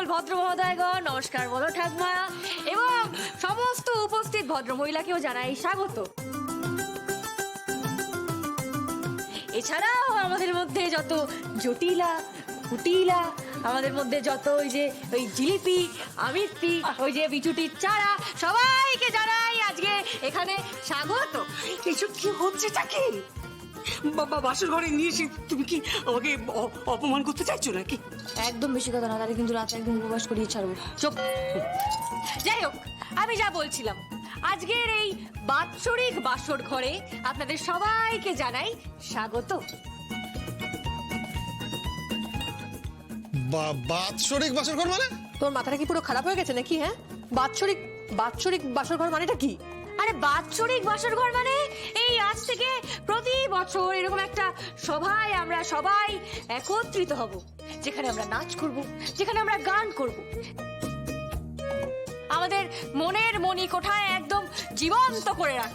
সকল ভদ্র মহোদয়গণ, নমস্কার বলো ঠাকমা, এবং সমস্ত উপস্থিত ভদ্র মহিলাকেও জানাই স্বাগত। এছাড়াও আমাদের মধ্যে যত জটিলা কুটিলা, আমাদের মধ্যে যত ওই জিলিপি আমিত্তি, ওই যে বিচুটির চারা, সবাইকে জানাই আজকে এখানে স্বাগত। এসব কি হচ্ছে চাকি? বাবা বাসর ঘরে নিয়ে এসে তুমি কি আমাকে অপমান করতে চাইছো নাকি? একদম বেশি কথা না, তাহলে কিন্তু রাতে একদম উপবাস করিয়ে ছাড়বো। চুপ। যাই হোক, আমি যা বলছিলাম, আজকের এই বাৎসরিক বাসর ঘরে আপনাদের সবাইকে জানাই স্বাগত। বাৎসরিক বাসর ঘর মানে? তোর মাথাটা কি পুরো খারাপ হয়ে গেছে নাকি? হ্যাঁ, বাৎসরিক বাৎসরিক বাসর ঘর মানেটা কি? আরে বাৎসরিক বাসর ঘর মানে এই আজ থেকে প্রতি বছর এরকম একটা সভায় আমরা সবাই একত্রিত হব, যেখানে আমরা নাচ করব, যেখানে আমরা গান করব, আমাদের মনের মনি কোঠায় একদম জীবন্ত করে রাখ।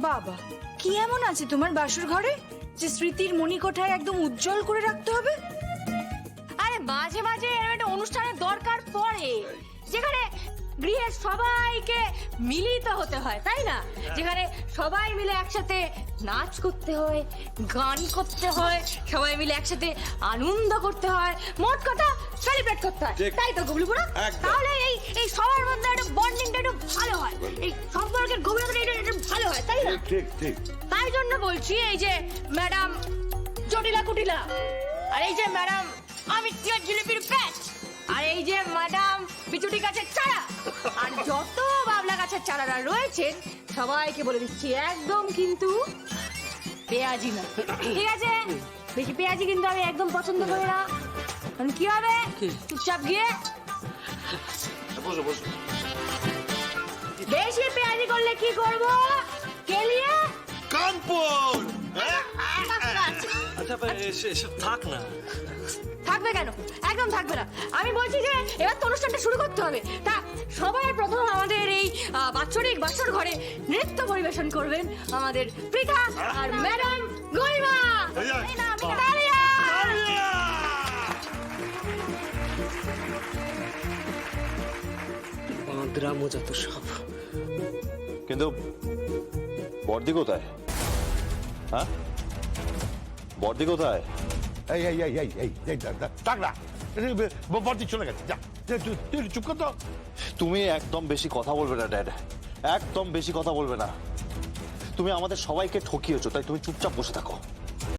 বাবা, কি এমন আছে তোমার বাসর ঘরে যে স্মৃতির মণিকোঠায় একদম উজ্জ্বল করে রাখতে হবে? আরে মাঝে মাঝে এরকম একটা অনুষ্ঠানের দরকার পড়ে, যেখানে গৃহের সবাইকে মিলিত হতে হয়, তাই না? যেখানে সবাই মিলে একসাথে নাচ করতে হয়, গান করতে হয়, সবাই মিলে একসাথে আনন্দ করতে হয়, মোট কথা সেলিব্রেট করতে হয়, তাই তো গুবলুপুরা? তাহলে এই সবার মধ্যে একটা বন্ডিংটা একটু ভালো হয়, এই সম্পর্কের গভীরতা একটু ভালো হয়, তাই না? ঠিক ঠিক। তাই জন্য বলছি, এই যে ম্যাডাম জটিলা কুটিলা, আর এই যে ম্যাডাম আমিত্তি আর জিলিপির প্যাচ, আর এই যে ম্যাডাম বিচুটি গাছের চারা, আর যত বাবলা গাছের চারারা রয়েছেন সবাইকে বলে দিচ্ছি, একদম কিন্তু পেঁয়াজি না, ঠিক আছে? বেশি পেঁয়াজি কিন্তু আমি একদম পছন্দ করি না। কারণ কি হবে, চুপচাপ গিয়ে বেশি পেঁয়াজি করলে কি করব? কেলিয়ে কানপুর। আচ্ছা এসব থাক না। থাকবে কেন? একদম থাকবে না। আমি বলছি যে এবার তো অনুষ্ঠানটা শুরু করতে হবে। তা সবার প্রথম আমাদের এই বাৎসরিক বাসর ঘরে নৃত্য পরিবেশন করবেন আমাদের পৃথা আর ম্যাডাম গরিমা। তালিয়া! বাঁদরামো যত সব। কিন্তু বর্দি কোথায়? হ্যাঁ, বর্দি কোথায়? এই এই এই এই এই ডাক না, বর্দি চলে গেছে, যা তুই চুপ কর তো। তুমি একদম বেশি কথা বলবে না ড্যাড, একদম বেশি কথা বলবে না। তুমি আমাদের সবাইকে ঠকিয়েছো, তাই তুমি চুপচাপ বসে থাকো।